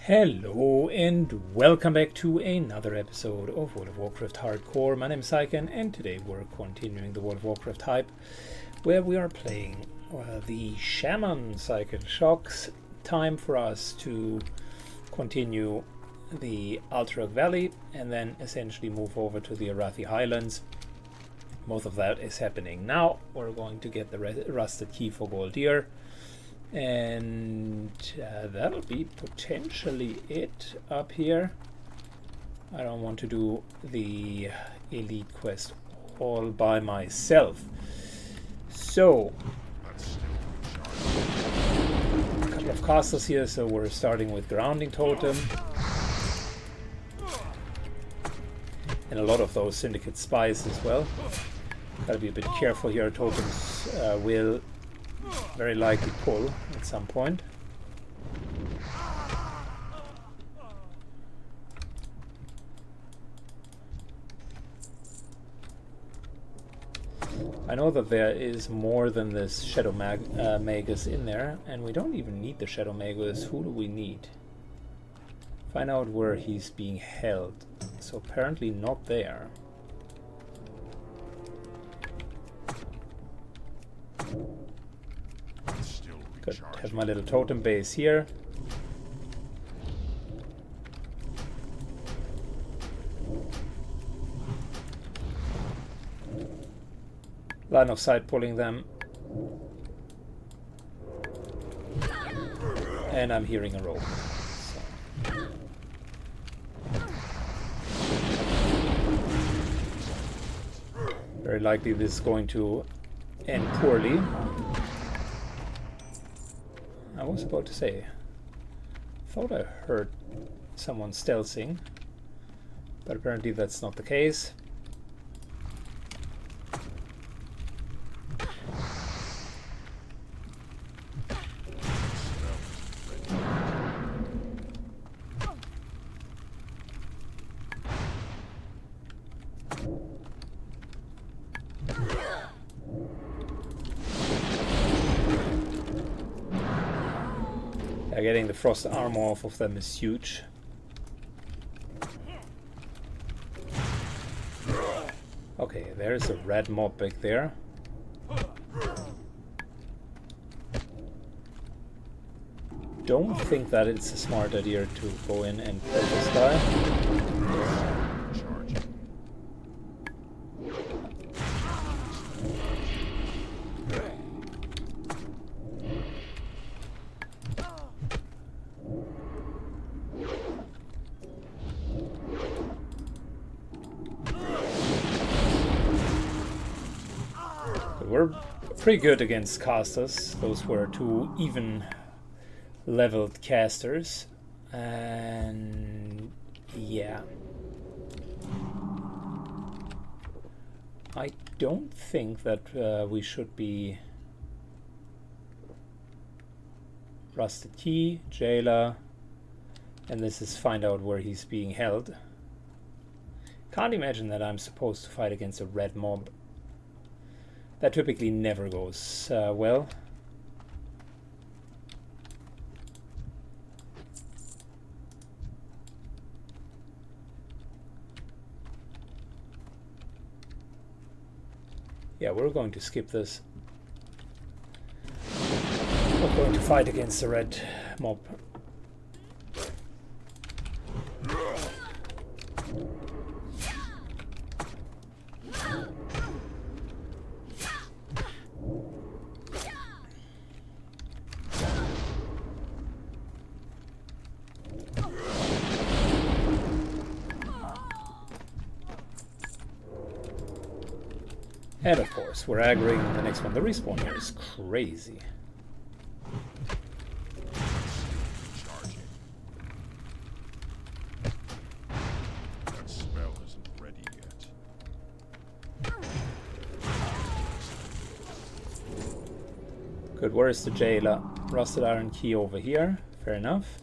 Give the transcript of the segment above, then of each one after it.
Hello and welcome back to another episode of World of Warcraft Hardcore. My name is Syken and today we're continuing the World of Warcraft hype where we are playing the Shaman cycle. Shocks. Time for us to continue the Alterac Valley and then essentially move over to the Arathi Highlands. Most of that is happening now. We're going to get the rusted key for Goldir. And that'll be potentially it up here. I don't want to do the elite quest all by myself. So, a couple of castles here, so we're starting with grounding totem. And a lot of those syndicate spies as well. Gotta be a bit careful here, totems will very likely pull at some point. I know that there is more than this Shadow Magus in there, and we don't even need the Shadow Magus. Who do we need? Find out where he's being held. So apparently not there. Good. Have my little totem base here. Line of sight pulling them. And I'm hearing a rope. So. Very likely this is going to end poorly. I was about to say, thought I heard someone stealthing, but apparently that's not the case. Getting the frost armor off of them is huge. Okay, there's a red mob back there. Don't think that it's a smart idea to go in and kill this guy. We're pretty good against casters. Those were two even leveled casters. And yeah. I don't think that we should be rusted key, jailer, and this is find out where he's being held. Can't imagine that I'm supposed to fight against a red mob. That typically never goes well. Yeah, we're going to skip this. We're going to fight against the red mob. And of course, we're aggroing the next one. The respawn here is crazy. That spell isn't ready yet. Good, where is the jailer? Rusted iron key over here. Fair enough.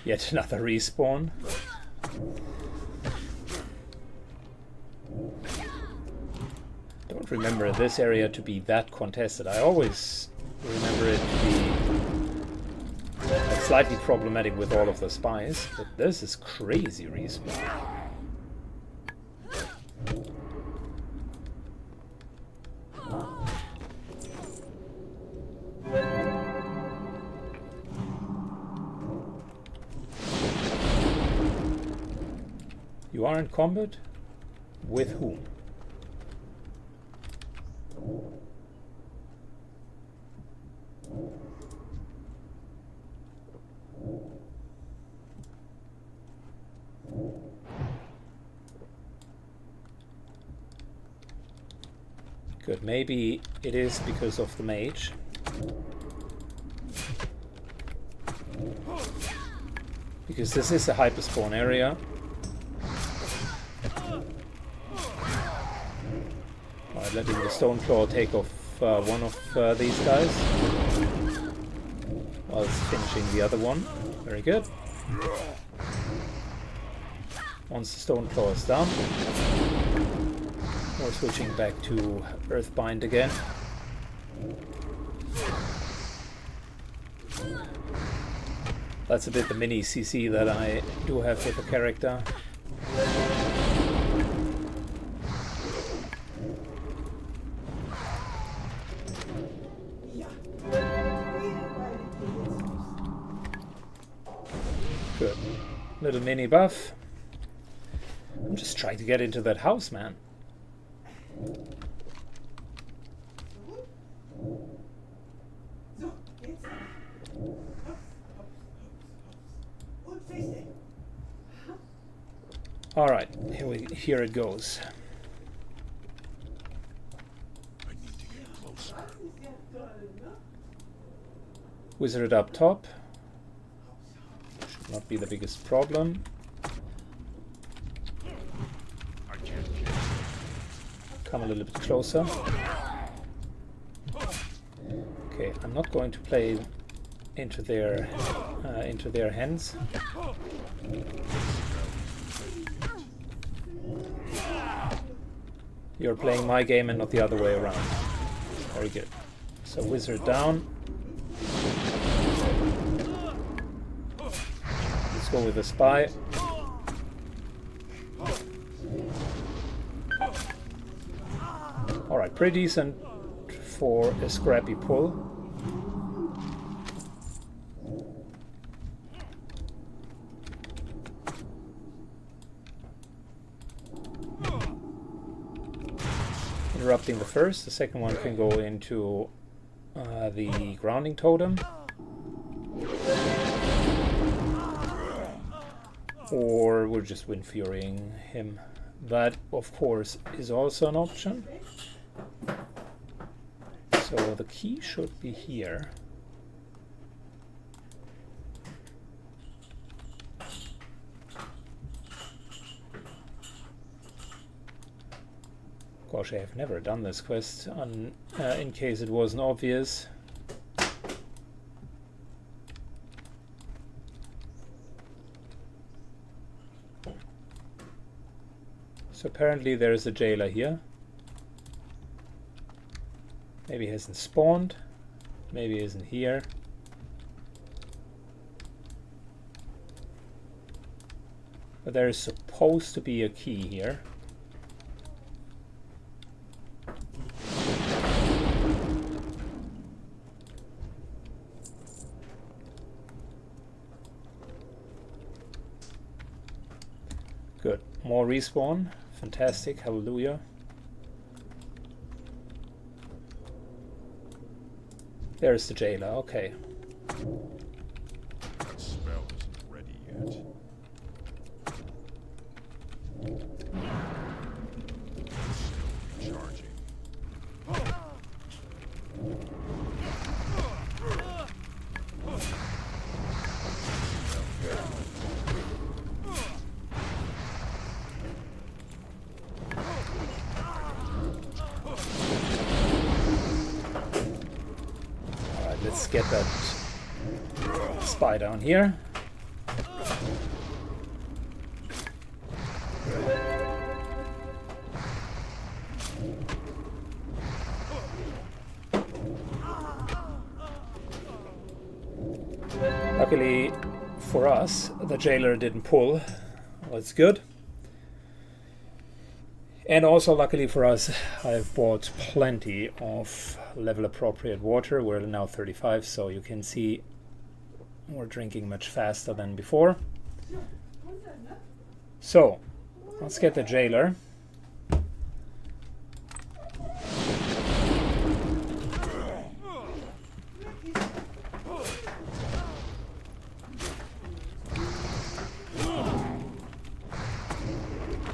Yet another respawn. Don't remember this area to be that contested. I always remember it to be slightly problematic with all of the spies, but this is crazy respawn. You are in combat? With whom? Good, maybe it is because of the mage. Because this is a hyperspawn area. Alright, letting the Stoneclaw take off one of these guys. Whilst finishing the other one. Very good. Once the Stoneclaw is done, we're switching back to Earthbind again. That's a bit the mini CC that I do have with the character. Good. Little mini buff. I'm just trying to get into that house, man. All right, here it goes. I need to get closer. Wizard up top. Should not be the biggest problem. I can't get it. Come a little bit closer. Okay, I'm not going to play into their hands. You're playing my game and not the other way around. Very good. So wizard down. Let's go with the spy. Alright, pretty decent for a scrappy pull. Interrupting the first, the second one can go into the grounding totem. Or we're just wind furying him. That, of course, is also an option. So the key should be here. Gosh, I have never done this quest in case it wasn't obvious. So apparently there is a jailer here. Maybe he hasn't spawned. Maybe he isn't here. But there is supposed to be a key here. Good. More respawn. Fantastic. Hallelujah. There's the jailer. Okay. That spell isn't ready yet. Still recharging. Let's get that spy down here. luckily for us, the jailer didn't pull. That's good. And also luckily for us, I've bought plenty of level appropriate water. We're now 35, so you can see we're drinking much faster than before. So let's get the jailer.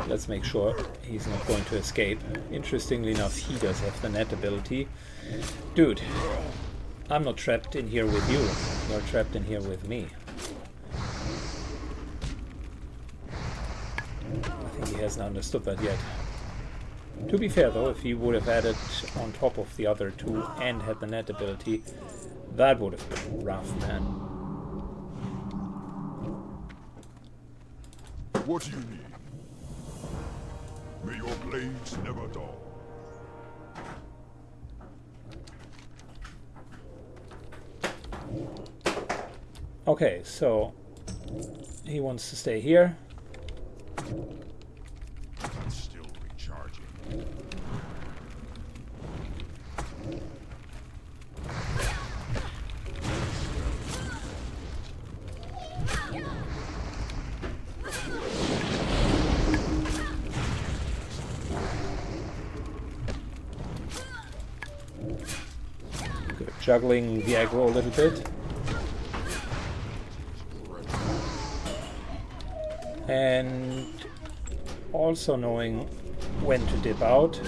Let's make sure he's not going to escape. Interestingly enough, he does have the net ability. Dude, I'm not trapped in here with you. You're trapped in here with me. I think he hasn't understood that yet. To be fair though, if he would have added on top of the other two and had the net ability, that would have been rough, man. What do you need? May your blades never dull. Okay, so he wants to stay here. It's still recharging. Good. Juggling the aggro a little bit. And also knowing when to dip out.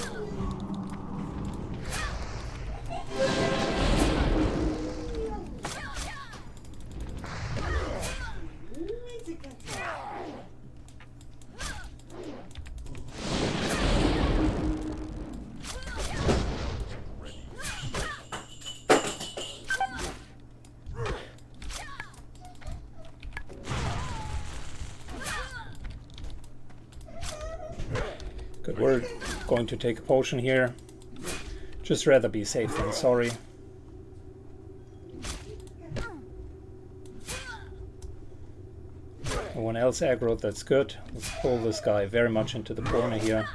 Good, we're going to take a potion here. Just rather be safe than sorry. No one else aggroed, that's good. Let's pull this guy very much into the corner here.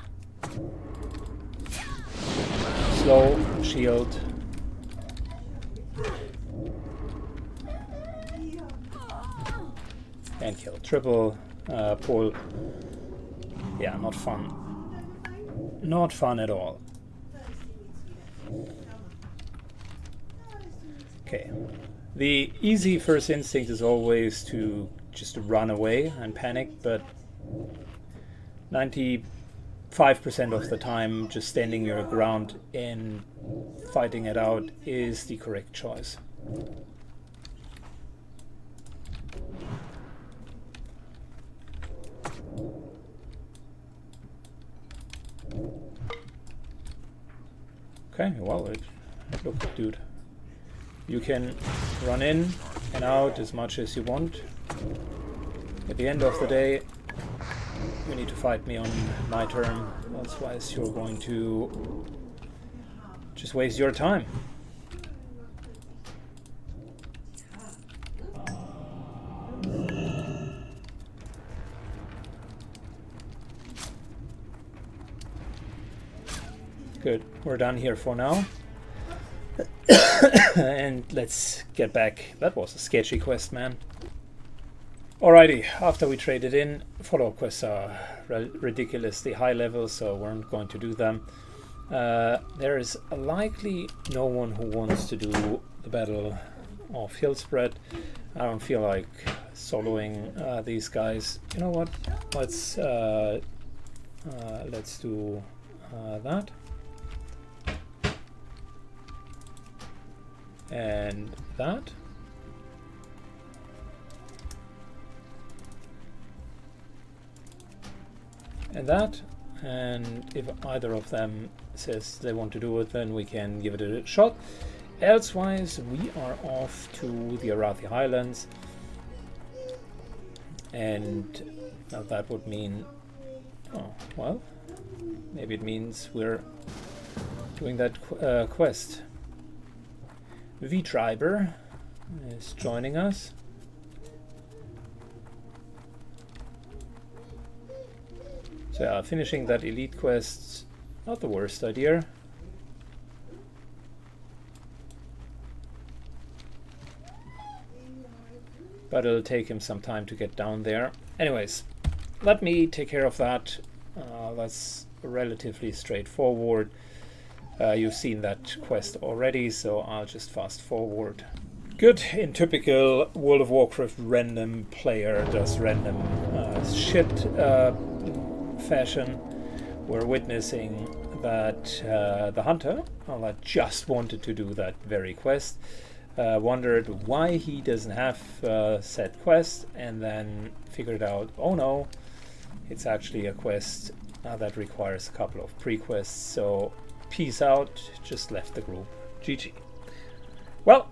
Slow, shield. And kill. Triple pull. Yeah, not fun. Not fun at all. Okay. The easy first instinct is always to just run away and panic, but 95% of the time just standing your ground and fighting it out is the correct choice. Okay, well, look, dude, you can run in and out as much as you want. At the end of the day, you need to fight me on my turn, otherwise you're going to just waste your time. Good, we're done here for now. And let's get back. That was a sketchy quest, man. Alrighty, after we traded in, follow-up quests are ridiculously high level, so we're not going to do them. There is likely no one who wants to do the Battle of Hillspread. I don't feel like soloing these guys. You know what? Let's do that. And that. And that. And if either of them says they want to do it, then we can give it a shot. Elsewise, we are off to the Arathi Highlands. And now that would mean... oh, well, maybe it means we're doing that quest. V-Triber is joining us. So yeah, finishing that elite quest, not the worst idea. But it'll take him some time to get down there. Anyways, let me take care of that. That's relatively straightforward. You've seen that quest already, so I'll just fast forward. Good. In typical World of Warcraft random player does random shit fashion, we're witnessing that the hunter, that just wanted to do that very quest, wondered why he doesn't have said quest, and then figured out, oh no, it's actually a quest that requires a couple of pre-quests, so peace out, just left the group. GG. Well,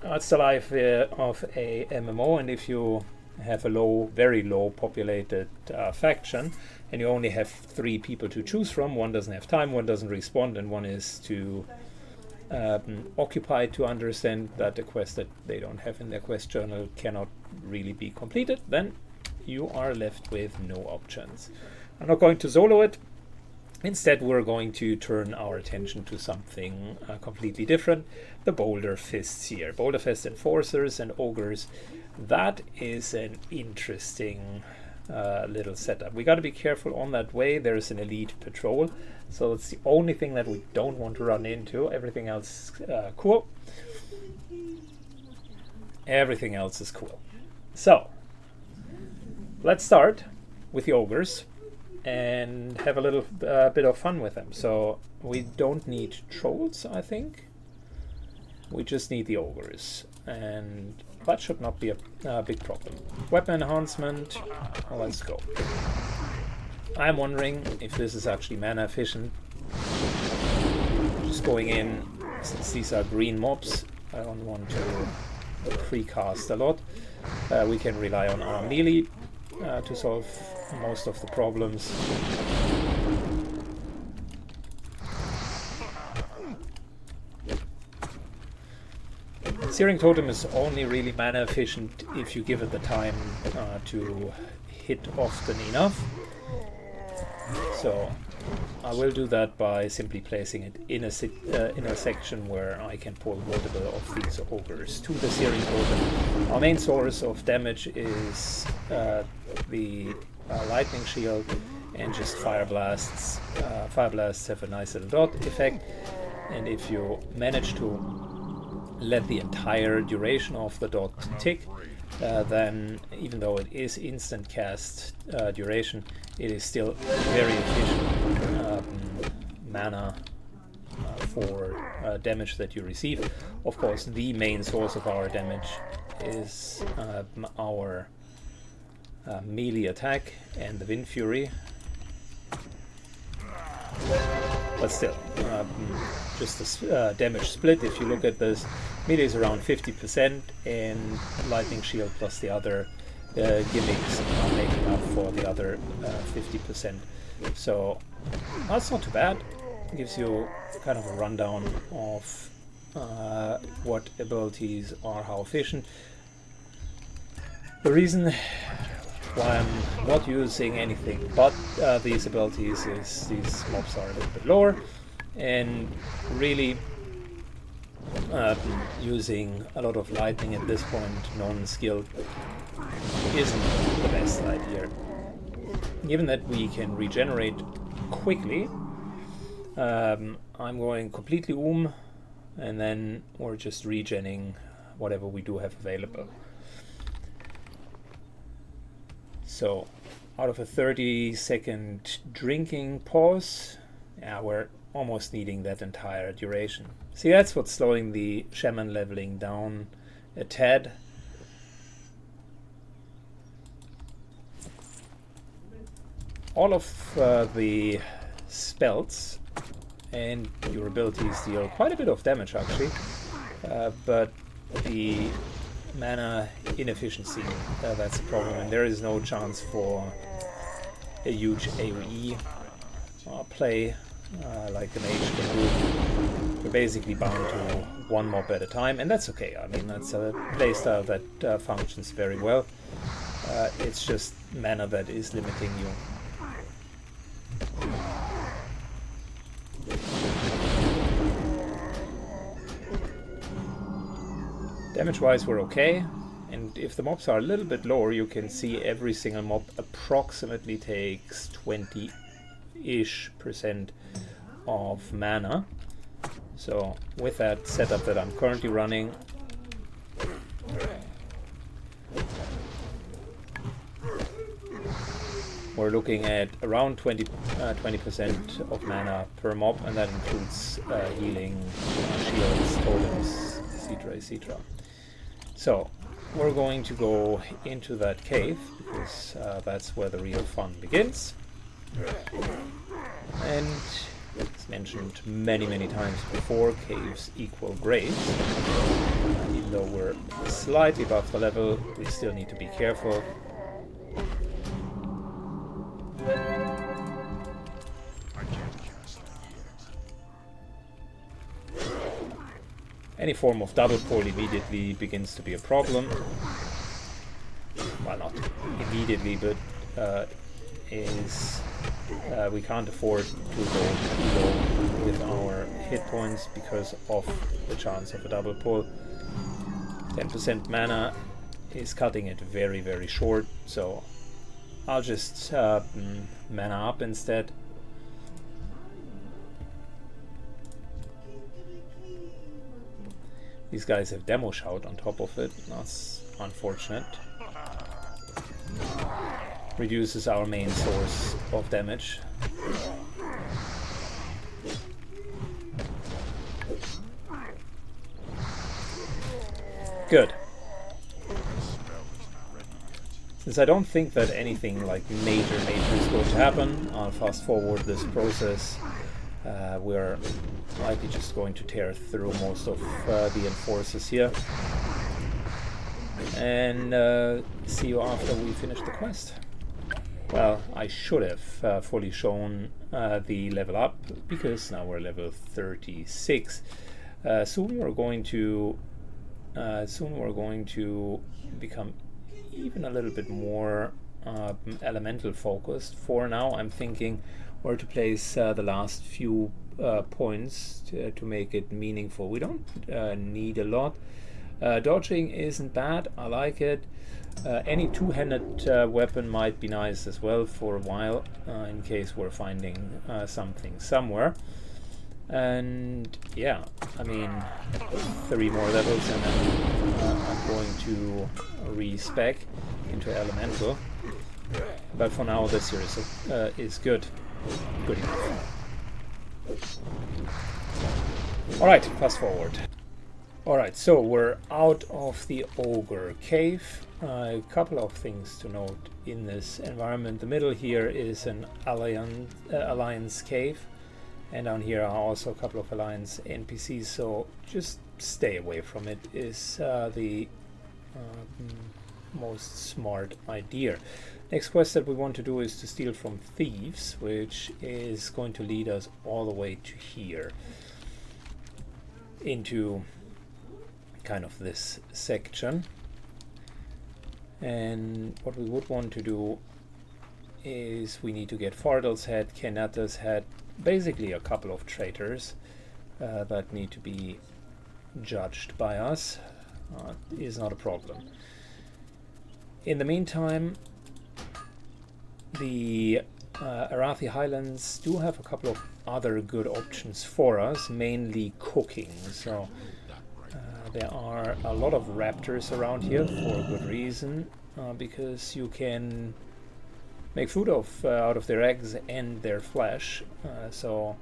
that's the life of a MMO, and if you have a very low populated faction, and you only have 3 people to choose from, one doesn't have time, one doesn't respond, and one is too occupied to understand that the quest that they don't have in their quest journal cannot really be completed, then you are left with no options. I'm not going to solo it. Instead, we're going to turn our attention to something completely different. The Boulder Fists here. Boulder Fist Enforcers and Ogres. That is an interesting little setup. We got to be careful on that way. There's an elite patrol. So it's the only thing that we don't want to run into. Everything else is cool. Everything else is cool. So, let's start with the Ogres and have a little bit of fun with them. So we don't need trolls, I think. We just need the ogres, and that should not be a big problem. Weapon enhancement, let's go. I'm wondering if this is actually mana efficient. Just going in, since these are green mobs, I don't want to pre-cast a lot. We can rely on our melee to solve most of the problems. Searing Totem is only really mana efficient if you give it the time to hit often enough. So I will do that by simply placing it in a section where I can pull multiple of these ogres to the Searing Totem. Our main source of damage is the lightning shield and just fire blasts. Fire blasts have a nice little dot effect, and if you manage to let the entire duration of the dot tick, then even though it is instant cast duration, it is still very efficient mana for damage that you receive. Of course, the main source of our damage is our melee attack and the Wind Fury. But still, just a damage split. If you look at this, melee is around 50%, and lightning shield plus the other gimmicks are making up for the other 50%. So that's not too bad. It gives you kind of a rundown of what abilities are how efficient. The reason why I'm not using anything but these abilities is these mobs are a little bit lower, and really using a lot of lightning at this point, non-skilled, isn't the best idea. Given that we can regenerate quickly, I'm going completely and then we're just regenning whatever we do have available. So, out of a 30-second drinking pause, yeah, we're almost needing that entire duration. See, that's what's slowing the shaman leveling down a tad. All of the spells and your abilities deal quite a bit of damage actually, but the mana inefficiency, that's a problem, and there is no chance for a huge AoE play like the mage can do. You're basically bound to one mob at a time, and that's okay. I mean, that's a playstyle that functions very well. It's just mana that is limiting you. Damage-wise, we're okay. And if the mobs are a little bit lower, you can see every single mob approximately takes 20-ish% of mana. So with that setup that I'm currently running, we're looking at around 20% of mana per mob, and that includes healing, shields, totems, etc, etc. So we're going to go into that cave, because that's where the real fun begins. And as mentioned many times before, caves equal graves. Even though we're slightly above the level, we still need to be careful. Any form of double pull immediately begins to be a problem. Well, not immediately, but we can't afford to go too low with our hit points because of the chance of a double pull. 10% mana is cutting it very short, so I'll just mana up instead. These guys have demo shout on top of it. That's unfortunate. Reduces our main source of damage. Good. Since I don't think that anything like major is going to happen, I'll fast forward this process. We're likely just going to tear through most of the enforcers here. And see you after we finish the quest. Well, I should have fully shown the level up, because now we're level 36. Soon we're going to become even a little bit more elemental focused. For now, I'm thinking where to place the last few points to make it meaningful. We don't need a lot. Dodging isn't bad, I like it. Any two-handed weapon might be nice as well for a while, in case we're finding something somewhere. And yeah, I mean, 3 more levels and then I'm going to respec into elemental. But for now, this here is good enough. Alright, fast forward. Alright, so we're out of the ogre cave. A couple of things to note in this environment. The middle here is an alliance cave, and down here are also a couple of alliance NPCs, so just stay away from it is the most smart idea. Next quest that we want to do is to steal from thieves, which is going to lead us all the way to here, into kind of this section. And what we would want to do is we need to get Fardal's head, Kenata's head, basically a couple of traitors that need to be judged by us. Is not a problem. In the meantime, the Arathi Highlands do have a couple of other good options for us, mainly cooking. So there are a lot of raptors around here for a good reason, because you can make food out of their eggs and their flesh. So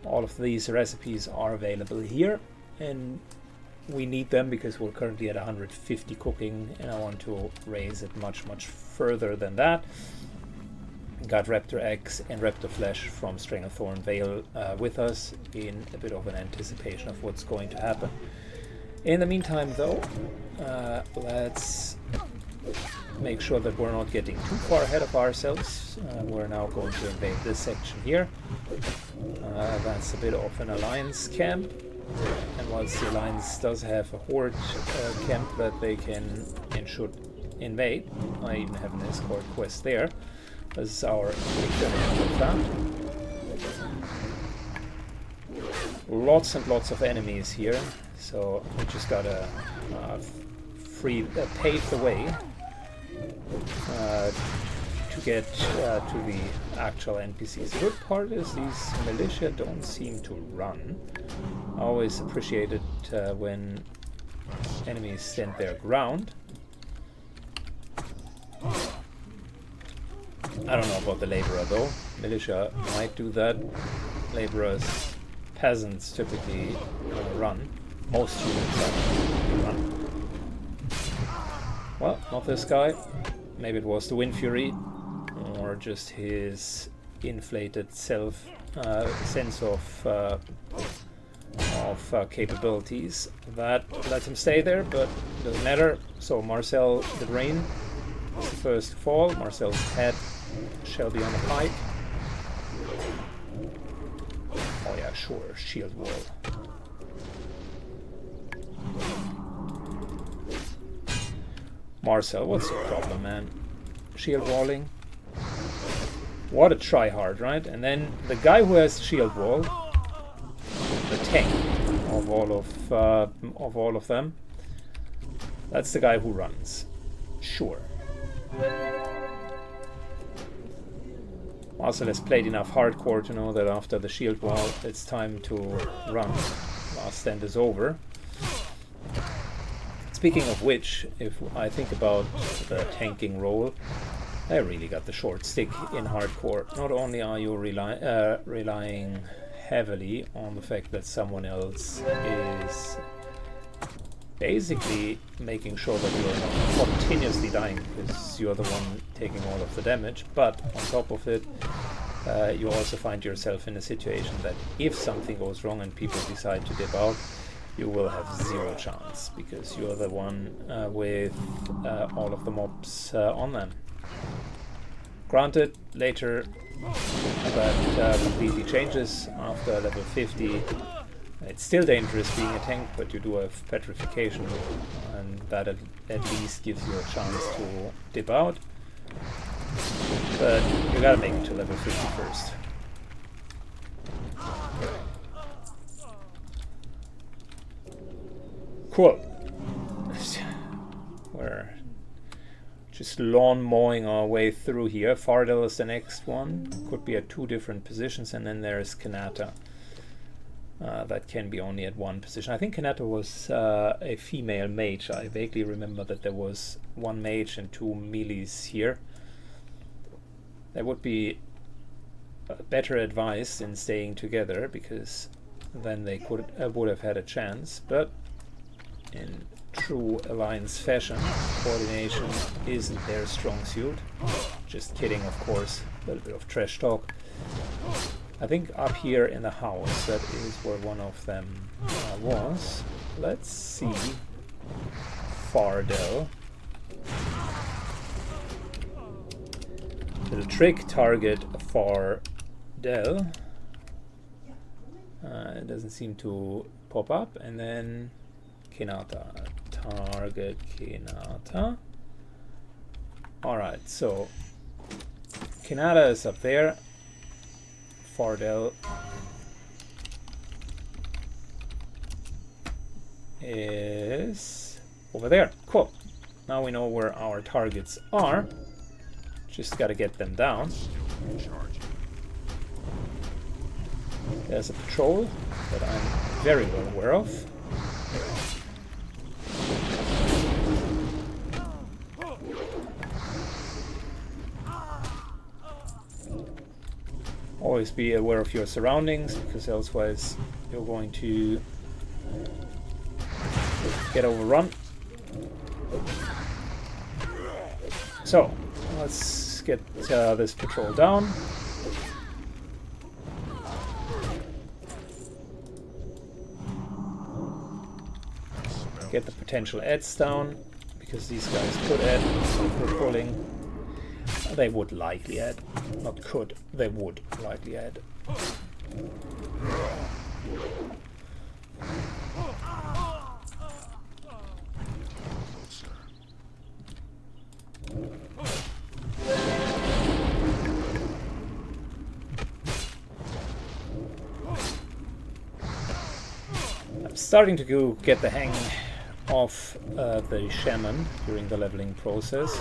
all of these recipes are available here, and we need them because we're currently at 150 cooking, and I want to raise it much further than that. Got raptor eggs and raptor flesh from Stranglethorn Vale with us in a bit of an anticipation of what's going to happen. In the meantime, though, let's make sure that we're not getting too far ahead of ourselves. We're now going to invade this section here. That's a bit of an alliance camp, and whilst the alliance does have a horde camp that they can and should invade, I even have an escort quest there. This is our big benefit of that. lots and lots of enemies here, so we just gotta pave the way to get to the actual NPCs. The good part is these militia don't seem to run. I always appreciate it when enemies stand their ground. I don't know about the laborer though. Militia might do that. Laborers, peasants typically run. Most humans actually run. Well, not this guy. Maybe it was the Wind Fury, or just his inflated sense of capabilities that lets him stay there, but it doesn't matter. So Marcel the Drain is the first to fall. Marcel's head shall be on the pike. Oh yeah, sure, shield wall. Marcel, what's your problem, man? Shield walling? What a tryhard, right? And then the guy who has shield wall, the tank of all of them, that's the guy who runs. Sure. Marcel has played enough hardcore to know that after the shield wall, it's time to run. Last stand is over. Speaking of which, if I think about the tanking role, I really got the short stick in hardcore. Not only are you relying heavily on the fact that someone else is basically making sure that you're not continuously dying because you're the one taking all of the damage, but on top of it, you also find yourself in a situation that if something goes wrong and people decide to dip out, you will have zero chance because you're the one with all of the mobs on them. Granted, later that completely changes after level 50. It's still dangerous being a tank, but you do have petrification, and that at least gives you a chance to dip out. But you gotta make it to level 50 first. Cool. We're just lawn mowing our way through here. Fardel is the next one. Could be at 2 different positions, and then there's Kanata. That can be only at 1 position. I think Kanata was a female mage. I vaguely remember that there was 1 mage and 2 melees here. They would be better advised in staying together because then they would have had a chance. But in true alliance fashion, coordination isn't their strong suit. Just kidding, of course. A little bit of trash talk. I think up here in the house, that is where one of them was. Let's see. Fardel. Little trick, target Fardel. It doesn't seem to pop up. And then Kinata. Target Kinata. Alright, so Kinata is up there. Fardel is over there. Cool. Now we know where our targets are. Just gotta get them down. There's a patrol that I'm very well aware of. Always be aware of your surroundings, because otherwise you're going to get overrun. So, let's get this patrol down. Get the potential adds down, because these guys could add, so we're pulling. They would likely add. Not could, they would likely add. starting to get the hang of the shaman during the leveling process.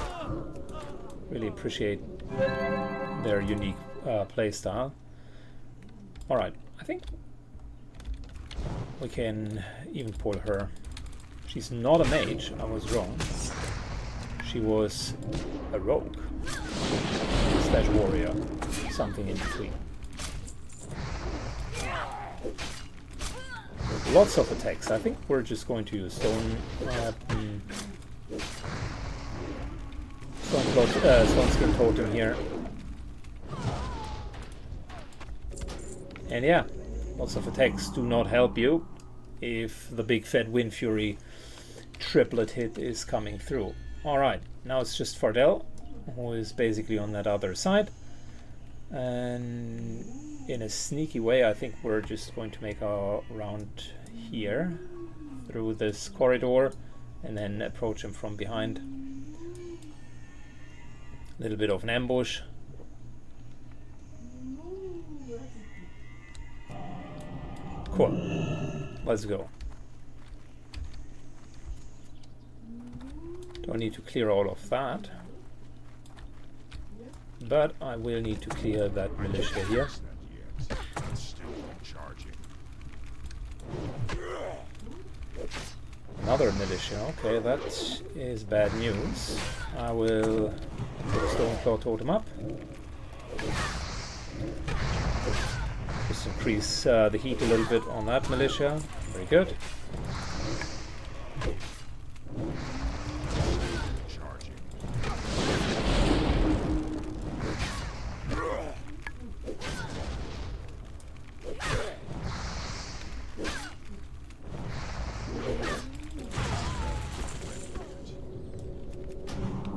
Really appreciate their unique playstyle. Alright, I think we can even pull her. She's not a mage, I was wrong. She was a rogue slash warrior, something in between. Lots of attacks. I think we're just going to use stone skin totem here. And yeah, lots of attacks do not help you if the big fat Wind Fury triplet hit is coming through. Alright, now it's just Fardell, who is basically on that other side. And in a sneaky way, I think we're just going to make our round here through this corridor and then approach him from behind. A little bit of an ambush. Cool. Let's go. Don't need to clear all of that, but I will need to clear that militia here. Another militia, okay, that is bad news. I will put a stone claw totem up. Just increase the heat a little bit on that militia. Very good.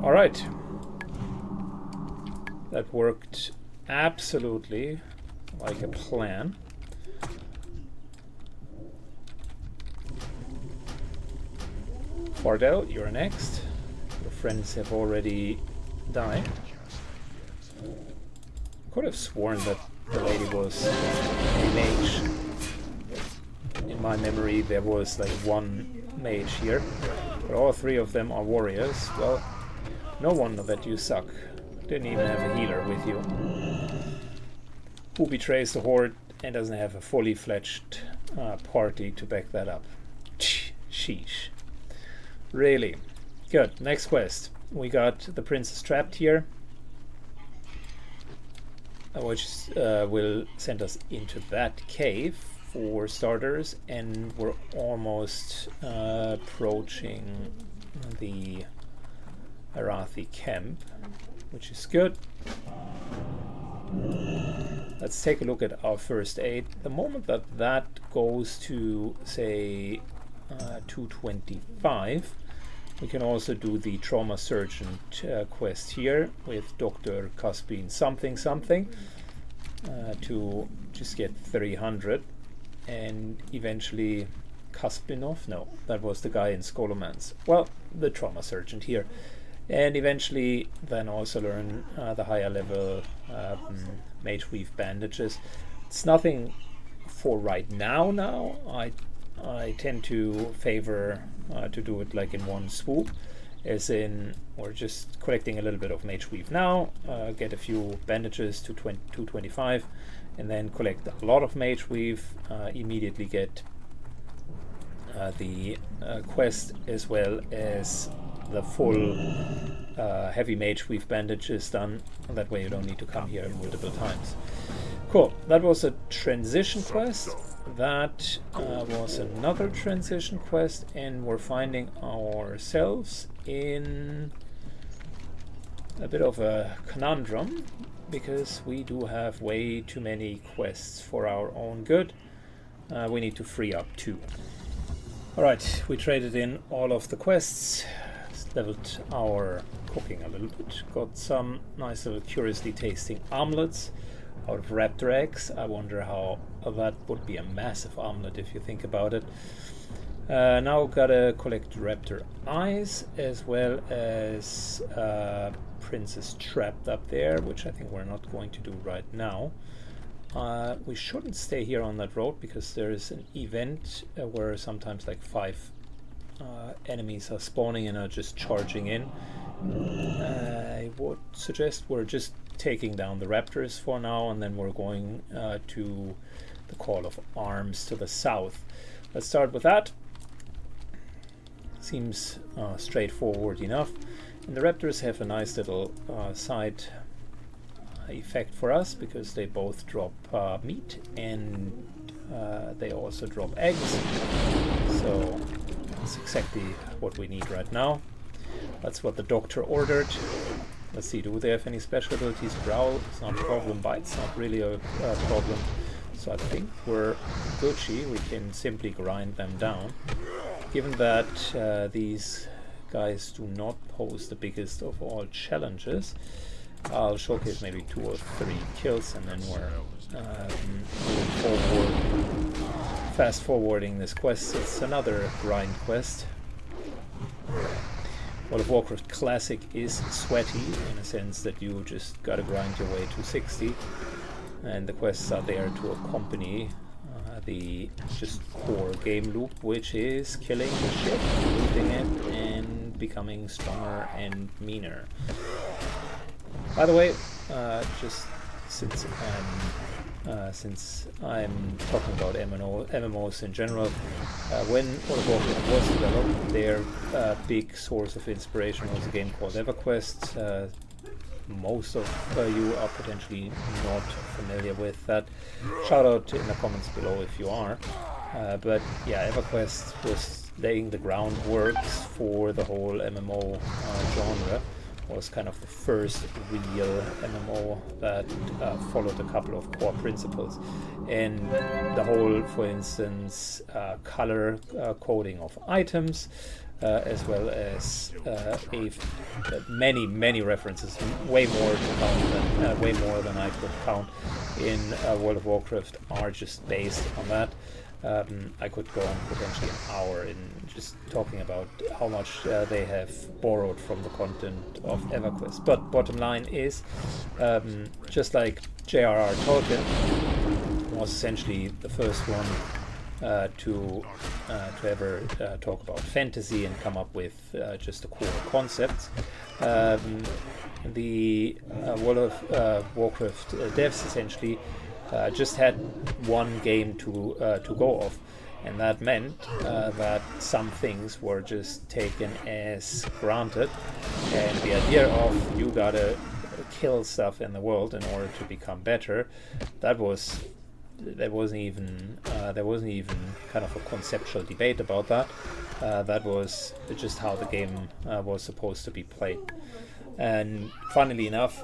All right. That worked absolutely like a plan. Fardell, you're next. Your friends have already died. I could have sworn that the lady was a mage. In my memory, there was like one mage here, but all three of them are warriors. Well, no wonder that you suck. Didn't even have a healer with you. Who betrays the horde and doesn't have a fully fledged party to back that up. Sheesh. Really. Good. Next quest. We got the princess trapped here, which will send us into that cave for starters, and we're almost approaching the Arathi camp, which is good. Let's take a look at our first aid. The moment that that goes to, say, 225, we can also do the trauma surgeon quest here with Dr. Cuspin something to just get 300, and eventually Cuspinov? No, that was the guy in Skolomance. Well, the trauma surgeon here. And eventually then also learn the higher level mage weave bandages. It's nothing for right now. I tend to favor to do it like in one swoop, as in we're just collecting a little bit of mage weave now, get a few bandages to 225, and then collect a lot of mage weave, immediately get the quest as well as the full heavy mage weave bandages done. That way you don't need to come here multiple times. Cool. That was a transition quest. That was another transition quest, and we're finding ourselves in a bit of a conundrum because we do have way too many quests for our own good. We need to free up 2. Alright, we traded in all of the quests, leveled our cooking a little bit, got some nice little curiously tasting omelets out of raptor eggs. I wonder how that would be a massive omelet if you think about it. Now gotta collect raptor eyes as well as princess trapped up there, which I think we're not going to do right now. we shouldn't stay here on that road because there is an event where sometimes like 5 enemies are spawning and are just charging in. I would suggest we're just taking down the raptors for now, and then we're going to the Call of Arms to the south. Let's start with that. Seems straightforward enough. And the raptors have a nice little side effect for us because they both drop meat and they also drop eggs. So that's exactly what we need right now. That's what the doctor ordered. Let's see, do they have any special abilities? Growl, it's not a problem. Bite's not really a problem. So I think we're Gucci. We can simply grind them down. Given that these guys do not pose the biggest of all challenges, I'll showcase maybe 2 or 3 kills, and then we're moving forward, fast forwarding this quest. It's another grind quest. World of Warcraft Classic is sweaty in a sense that you just gotta grind your way to 60, and the quests are there to accompany the just core game loop, which is killing the ship, looting it, and becoming stronger and meaner. By the way, just since I'm talking about MMOs in general, when World of Warcraft was developed, their big source of inspiration was a game called EverQuest. Most of you are potentially not familiar with that. Shout out in the comments below if you are. But yeah, EverQuest was laying the groundwork for the whole MMO genre. Was kind of the first real MMO that followed a couple of core principles, and the whole, for instance, color coding of items, as well as many references, way more than I could count in World of Warcraft, are just based on that. I could go on potentially an hour in just talking about how much they have borrowed from the content of EverQuest. But bottom line is, just like J.R.R. Tolkien was essentially the first one to ever talk about fantasy and come up with just the core concepts. The World of Warcraft devs essentially just had one game to go off, and that meant that some things were just taken as granted, and the idea of you gotta kill stuff in the world in order to become better, there wasn't even kind of a conceptual debate about that. That was just how the game was supposed to be played. And funnily enough,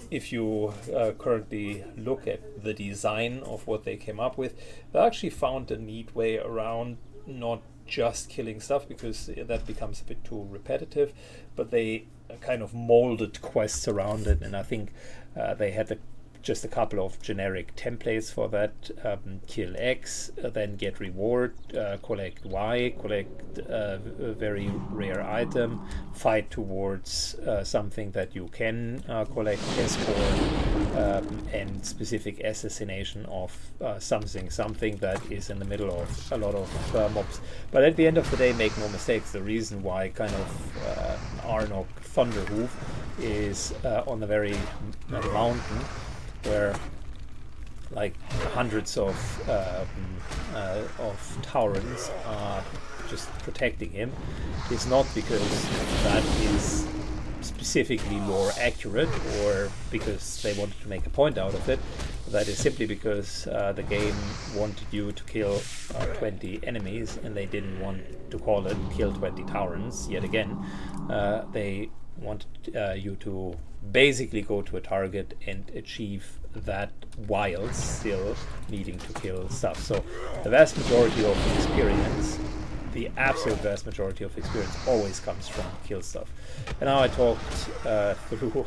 if you currently look at the design of what they came up with, they actually found a neat way around not just killing stuff, because that becomes a bit too repetitive, but they kind of molded quests around it, and I think they had just a couple of generic templates for that. Kill X, then get reward, collect Y, collect a very rare item, fight towards something that you can collect, escort, and specific assassination of something that is in the middle of a lot of mobs. But at the end of the day, make no mistakes, the reason why kind of Arnok Thunderhoof is on the very mountain where like hundreds of Taurans are just protecting him, is not because that is specifically lore accurate or because they wanted to make a point out of it. That is simply because the game wanted you to kill 20 enemies, and they didn't want to call it kill 20 Taurans yet again. They wanted you to basically go to a target and achieve that while still needing to kill stuff. So the vast majority of the experience, the absolute vast majority of experience, always comes from kill stuff. And now I talked through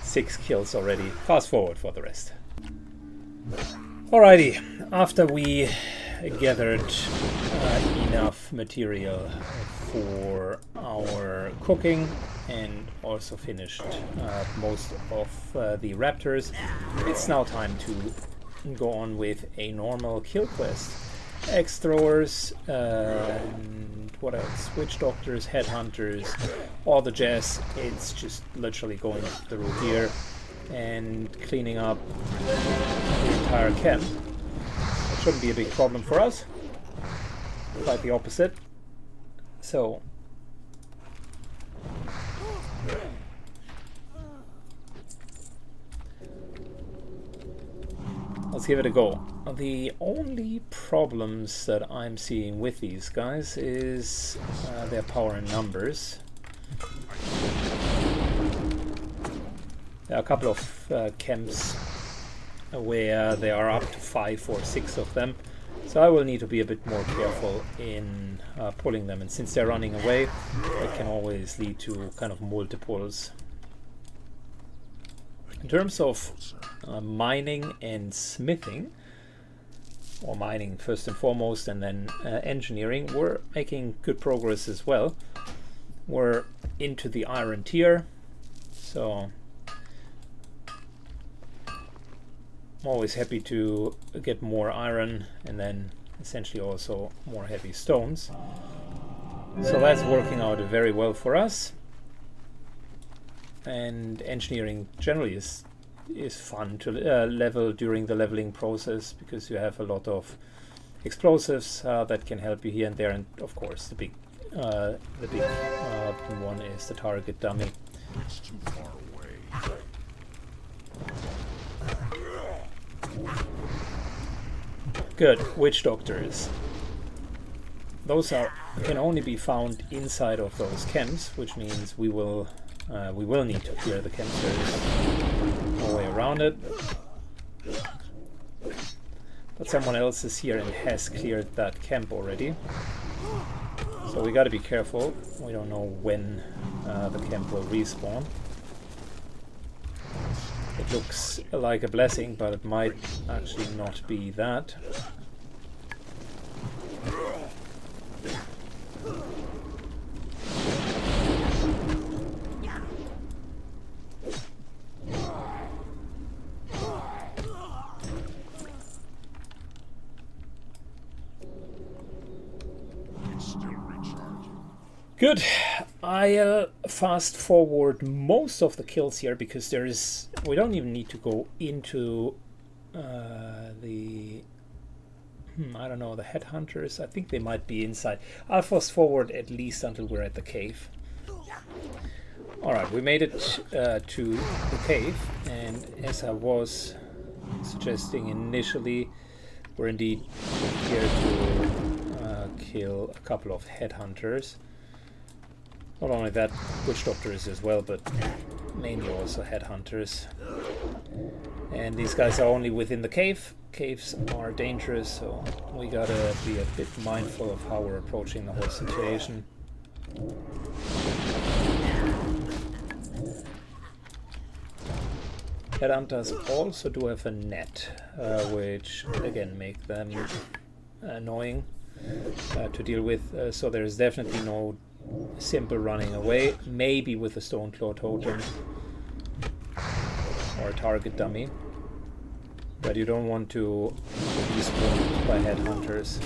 6 kills already. Fast forward for the rest. Alrighty, after we gathered enough material for our cooking and also finished most of the raptors. It's now time to go on with a normal kill quest. Axe throwers, and what else? Witch doctors, headhunters, all the jazz. It's just literally going through here and cleaning up the entire camp. It shouldn't be a big problem for us. Quite the opposite. So let's give it a go. The only problems that I'm seeing with these guys is their power in numbers. There are a couple of camps where there are up to 5 or 6 of them, so I will need to be a bit more careful in pulling them, and since they're running away, that can always lead to kind of multiples. In terms of mining and smithing, or mining first and foremost, and then engineering, we're making good progress as well. We're into the iron tier, so I'm always happy to get more iron and then essentially also more heavy stones. So that's working out very well for us. And engineering generally is fun to level during the leveling process, because you have a lot of explosives that can help you here and there, and of course the big one is the target dummy. It's too far away. Good. Witch doctors. Those can only be found inside of those camps, which means we will need to clear the camps. There's no way around it. But someone else is here and has cleared that camp already. So we gotta be careful. We don't know when the camp will respawn. It looks like a blessing, but it might actually not be that. Good. I'll fast forward most of the kills here, because we don't even need to go into the I don't know, the headhunters. I think they might be inside. I'll fast forward at least until we're at the cave. Alright, we made it to the cave, and as I was suggesting initially, we're indeed here to kill a couple of headhunters. Not only that, witch doctors as well, but mainly also headhunters. And these guys are only within the cave. Caves are dangerous, so we gotta be a bit mindful of how we're approaching the whole situation. Headhunters also do have a net, which again make them annoying to deal with, so there's definitely no simple running away. Maybe with a stone claw totem or a target dummy, but you don't want to be spawned by headhunters.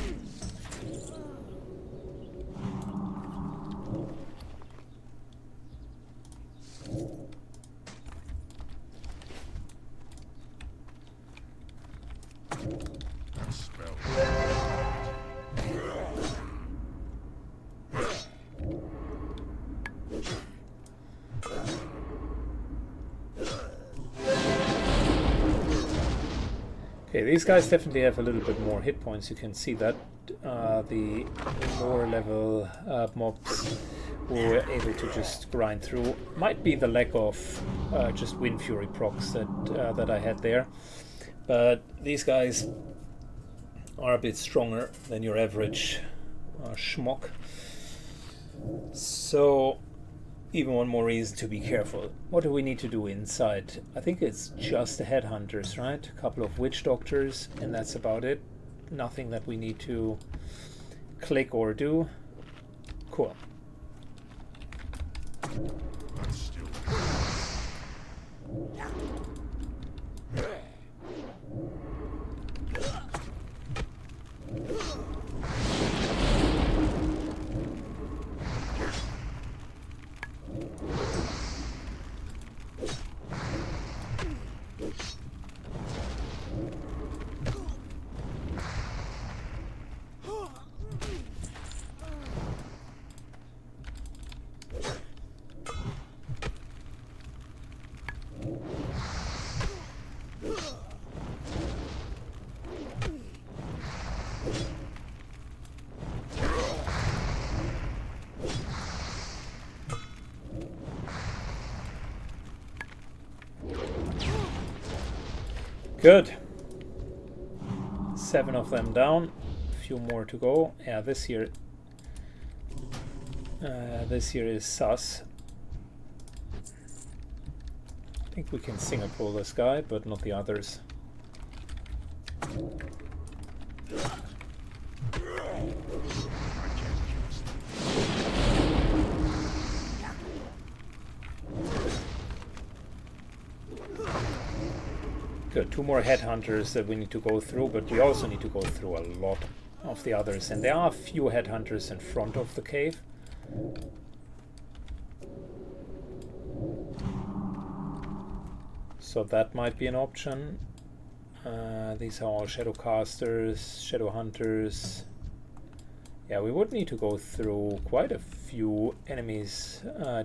Okay, these guys definitely have a little bit more hit points. You can see that the lower level mobs were able to just grind through. Might be the lack of just Wind Fury procs that I had there, but these guys are a bit stronger than your average schmuck. So even one more reason to be careful. What do we need to do inside? I think it's just the headhunters, right? A couple of witch doctors, and that's about it. Nothing that we need to click or do. Cool. Still Good. 7 of them down. A few more to go. Yeah, this here is sus. I think we can single pull this guy, but not the others. Good, 2 more headhunters that we need to go through, but we also need to go through a lot of the others. And there are a few headhunters in front of the cave. So that might be an option. These are all shadow casters, shadow hunters. Yeah, we would need to go through quite a few enemies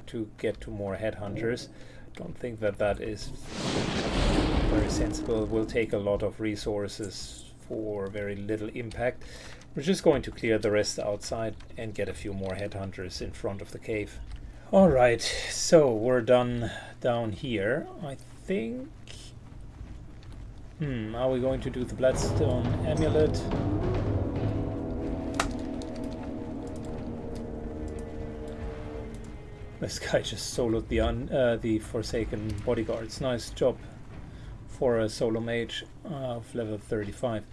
to get to more headhunters. Don't think that that is very sensible. It will take a lot of resources for very little impact. We're just going to clear the rest outside and get a few more headhunters in front of the cave. Alright, so we're done down here. I think... are we going to do the Bloodstone Amulet? This guy just soloed the Forsaken Bodyguards. Nice job for a solo mage of level 35.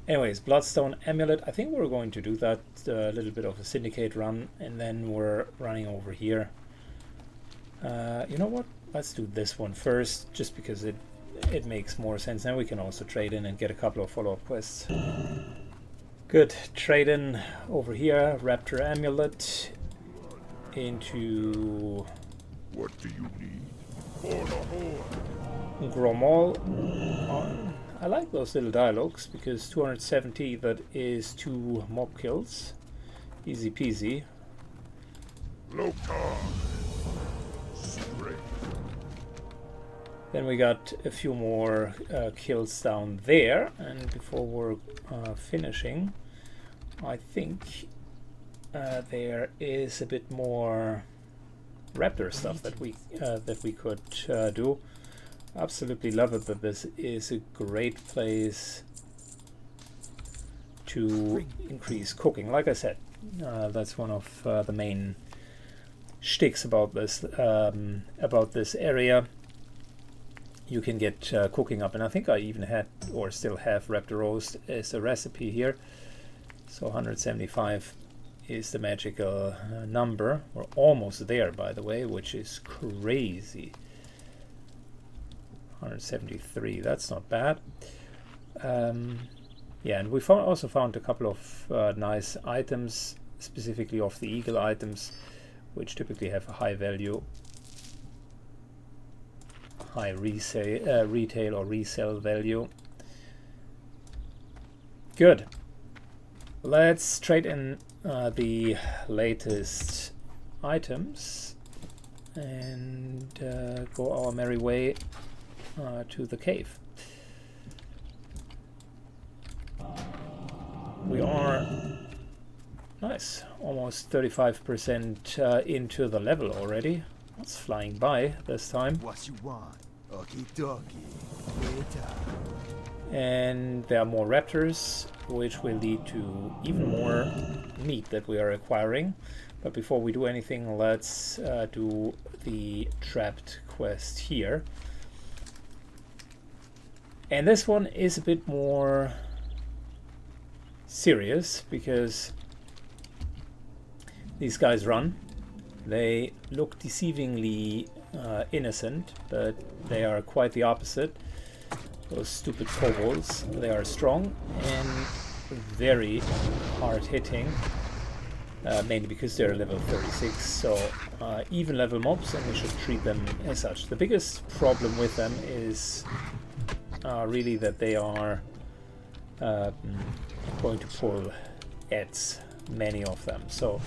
Anyways, Bloodstone Amulet. I think we're going to do that, a little bit of a syndicate run, and then we're running over here. You know what? Let's do this one first, just because it makes more sense. Then we can also trade in and get a couple of follow-up quests. Good. Trade in over here. Raptor Amulet. Into... What do you need? Gromol. I like those little dialogues because 270, that is 2 mob kills. Easy peasy. Then we got a few more kills down there, and before we're finishing, I think there is a bit more raptor stuff that we could do. Absolutely love it that this is a great place to increase cooking. Like I said, that's one of the main shticks about this area. You can get cooking up, and I think I even had or still have raptor roast as a recipe here. So 175 is the magical number. We're almost there, by the way, which is crazy. 173, that's not bad. Yeah, and we also found a couple of nice items, specifically of the eagle items, which typically have a high value, high retail or resale value. Good. Let's trade in the latest items and go our merry way to the cave. We are nice, almost 35% into the level already. That's flying by this time. What you want? Okie dokie. And there are more raptors, which will lead to even more meat that we are acquiring. But before we do anything, let's do the trapped quest here. And this one is a bit more serious because these guys run. They look deceivingly innocent, but they are quite the opposite. Those stupid kobolds. They are strong and very hard hitting, mainly because they're level 36, so even level mobs, and we should treat them as such. The biggest problem with them is really that they are going to pull ads, many of them. So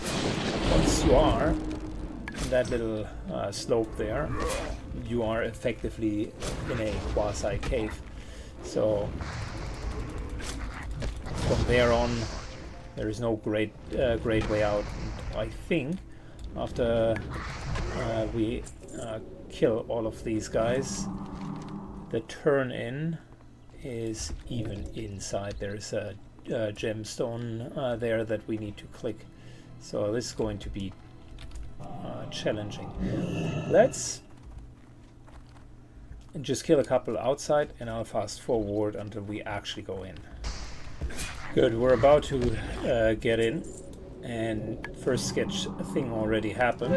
once you are in that little slope there, you are effectively in a quasi cave. So from there on, there is no great way out. And I think after we kill all of these guys, the turn in is even inside. There's a gemstone there that we need to click. So this is going to be challenging. Let's just kill a couple outside and I'll fast forward until we actually go in. Good, we're about to get in, and first sketch thing already happened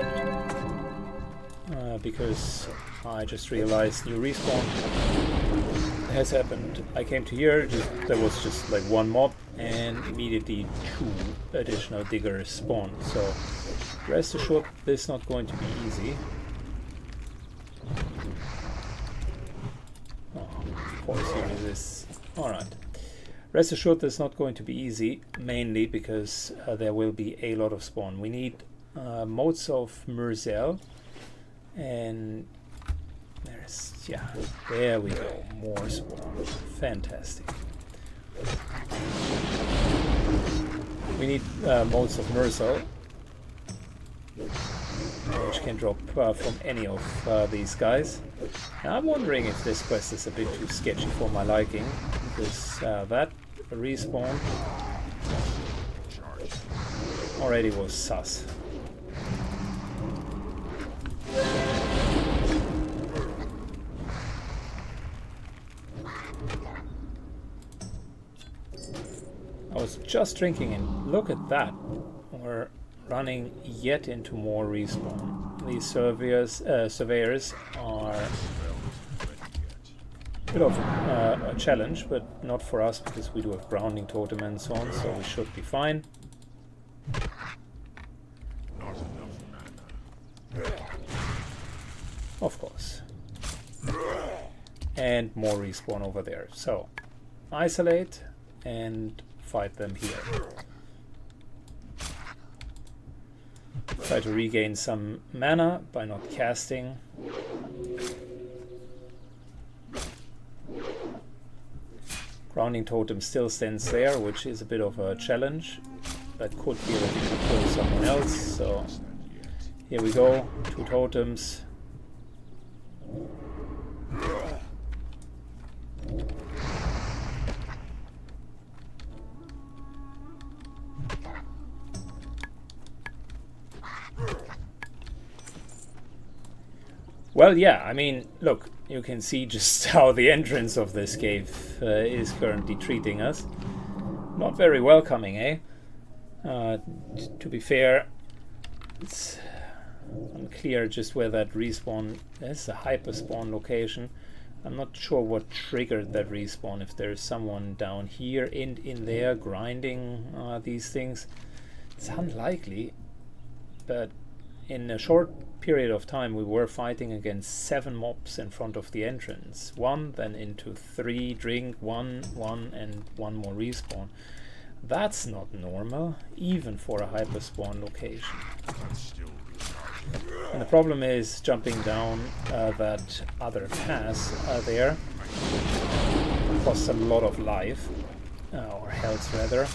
because I just realized new respawn has happened. I came to here, there was just like one mob and immediately 2 additional diggers spawned. So rest assured this is not going to be easy. Oh, of course here it is. Alright. Rest assured this is not going to be easy, mainly because there will be a lot of spawn. We need motes of Murzel, and there's, yeah, there we go, more spawn. Fantastic. We need motes of Murzel, which can drop from any of these guys. Now I'm wondering if this quest is a bit too sketchy for my liking, because that respawn already was sus. I was just drinking and look at that. We're running yet into more respawn. These surveyors are a bit of a challenge, but not for us because we do have grounding totem and so on, so we should be fine. Of course. And more respawn over there. So isolate and fight them here. Try to regain some mana by not casting. Grounding totem still stands there, which is a bit of a challenge. That could be that we could pull someone else. So here we go, 2 totems. Well, yeah, I mean, look, you can see just how the entrance of this cave is currently treating us. Not very welcoming, eh? To be fair, it's unclear just where that respawn is, a hyperspawn location. I'm not sure what triggered that respawn, if there's someone down here and in there grinding these things. It's unlikely, but in a short period of time we were fighting against 7 mobs in front of the entrance. 1, then into 3, drink, 1, and 1 more respawn. That's not normal, even for a hyperspawn location. And the problem is jumping down that other pass there costs a lot of life, or health rather.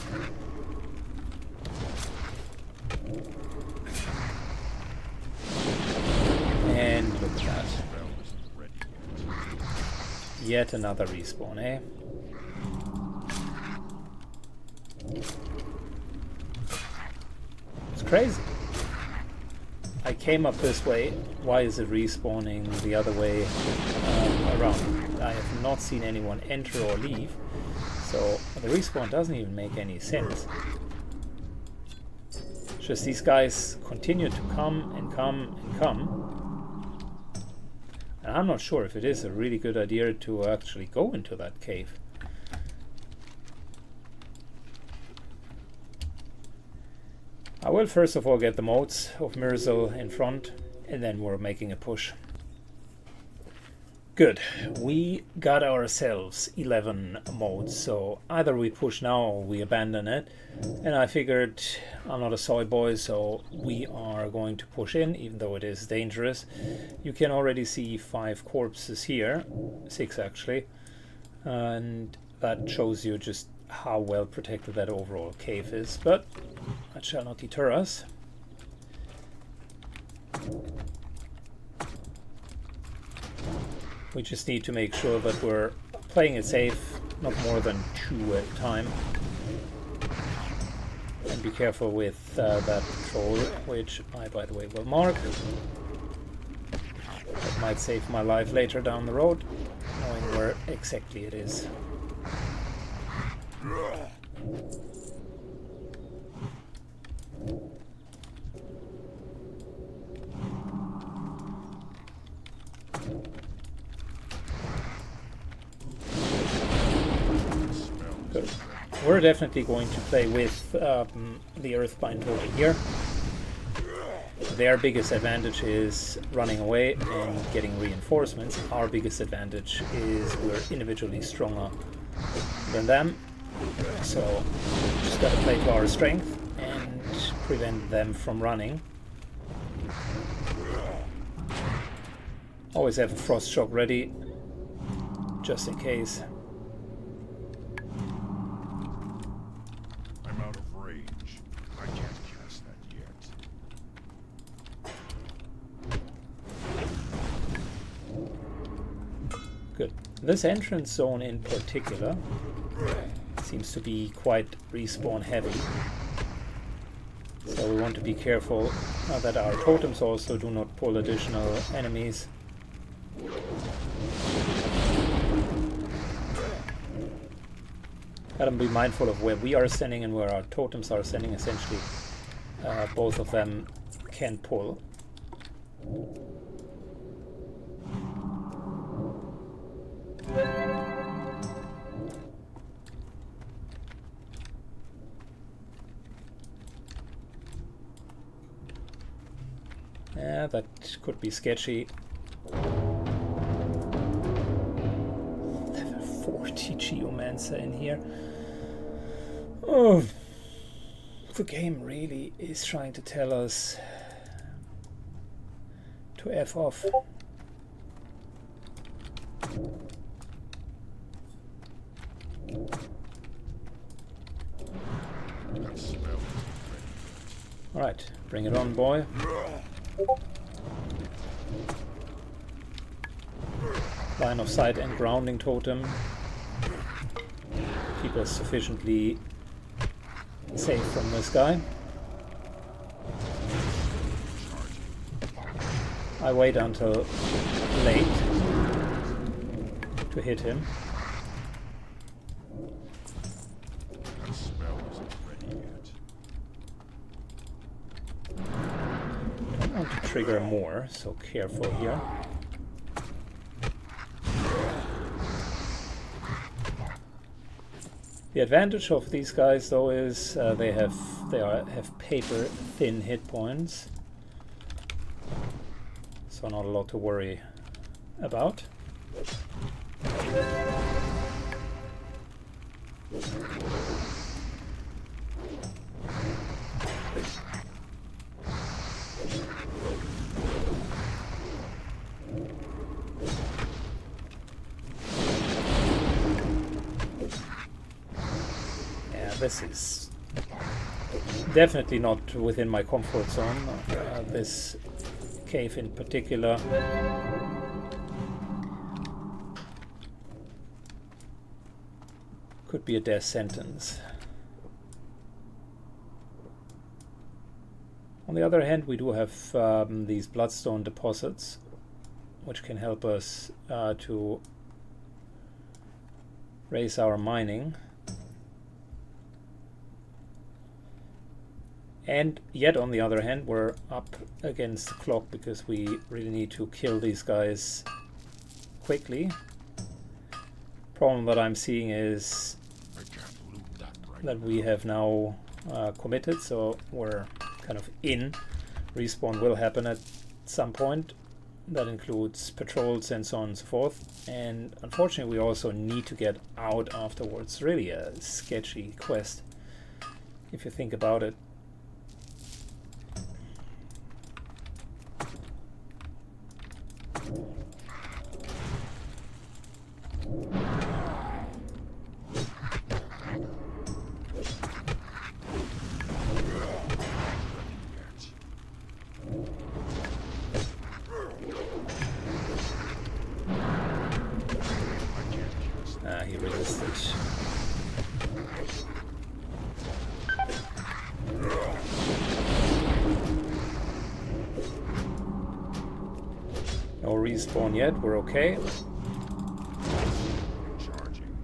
And look at that. Yet another respawn, eh? It's crazy. I came up this way. Why is it respawning the other way around? I have not seen anyone enter or leave. So the respawn doesn't even make any sense. Just these guys continue to come and come and come. And I'm not sure if it is a really good idea to actually go into that cave. I will first of all get the motes of Myrzel in front, and then we're making a push. Good, we got ourselves 11 motes, so either we push now or we abandon it. And I figured I'm not a soy boy, so we are going to push in, even though it is dangerous. You can already see 5 corpses here, 6 actually, and that shows you just how well protected that overall cave is, but that shall not deter us. We just need to make sure that we're playing it safe not more than 2 at a time. And be careful with that patrol, which I, by the way, will mark. That might save my life later down the road, knowing where exactly it is. Good. We're definitely going to play with the Earthbind token here. Their biggest advantage is running away and getting reinforcements. Our biggest advantage is we're individually stronger than them. So just gotta play to our strength and prevent them from running. Always have a frost shock ready, just in case. I'm out of range. I can't cast that yet. Good. This entrance zone in particular seems to be quite respawn heavy. So we want to be careful that our totems also do not pull additional enemies. Gotta be mindful of where we are standing and where our totems are standing. Essentially, both of them can pull. Yeah, that could be sketchy. Level 40 Geomancer in here. Oh, the game really is trying to tell us to F off. Alright, bring it on, boy. Line of sight and grounding totem. Keep us sufficiently safe from this guy. I wait until late to hit him. That spell isn't ready yet. Don't want to trigger more, so careful here. The advantage of these guys, though, is they have paper thin hit points, so not a lot to worry about. This is definitely not within my comfort zone. This cave in particular. Could be a death sentence. On the other hand, we do have these bloodstone deposits, which can help us to raise our mining. And yet, on the other hand, we're up against the clock because we really need to kill these guys quickly. Problem that I'm seeing is that we have now committed, so we're kind of in. Respawn will happen at some point. That includes patrols and so on and so forth. And unfortunately, we also need to get out afterwards. Really a sketchy quest, if you think about it. missed it. No respawn yet, we're okay. Charging.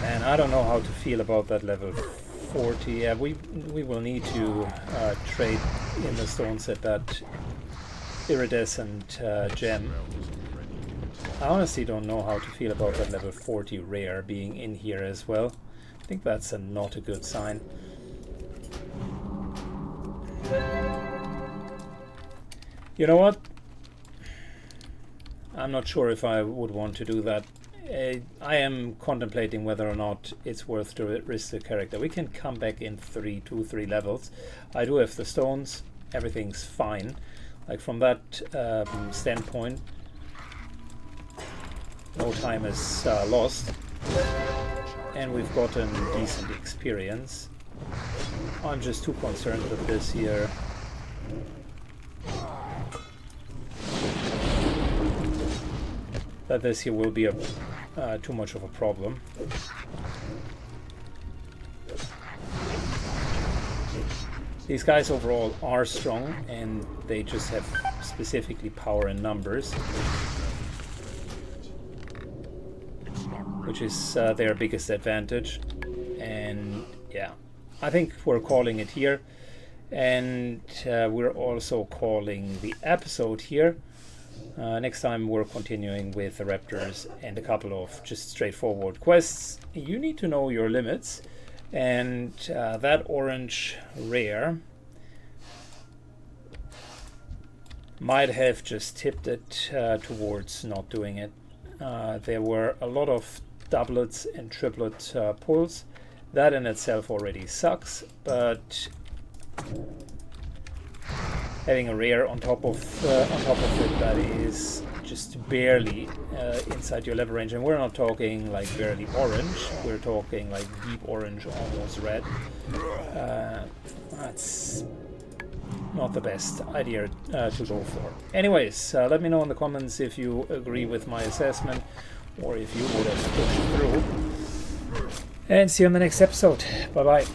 Man, I don't know how to feel about that level 40. Yeah, we will need to trade in the stones at that iridescent gem. I honestly don't know how to feel about that level 40 rare being in here as well. I think that's not a good sign. You know what? I'm not sure if I would want to do that. I am contemplating whether or not it's worth to risk the character. We can come back in 2-3 levels. I do have the stones. Everything's fine. Like from that standpoint, no time is lost, and we've gotten decent experience. I'm just too concerned with this here. That this here will be too much of a problem. These guys overall are strong, and they just have specifically power in numbers, which is their biggest advantage. And yeah, I think we're calling it here, and we're also calling the episode here. Next time we're continuing with the raptors and a couple of just straightforward quests. You need to know your limits, and that orange rare might have just tipped it towards not doing it. There were a lot of doublets and triplet pulls. That in itself already sucks, but having a rare on top of it that is just barely inside your level range, and we're not talking like barely orange, we're talking like deep orange, almost red. That's not the best idea to go for. Anyways, let me know in the comments if you agree with my assessment or if you would have pushed through. And see you on the next episode. Bye bye.